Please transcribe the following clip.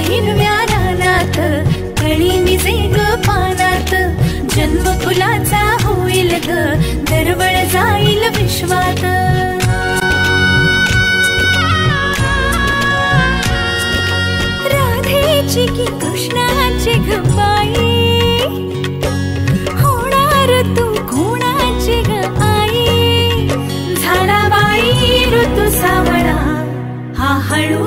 हिरव्या रानात कळी निजे ग पानात जन्म फुलाचा होईल ग दरवळ जाईल विश्वात राधेची की कृष्णाची ग बाई होणार तू कोणाची ग आई झाला बाई ऋतू सावळा हा हळू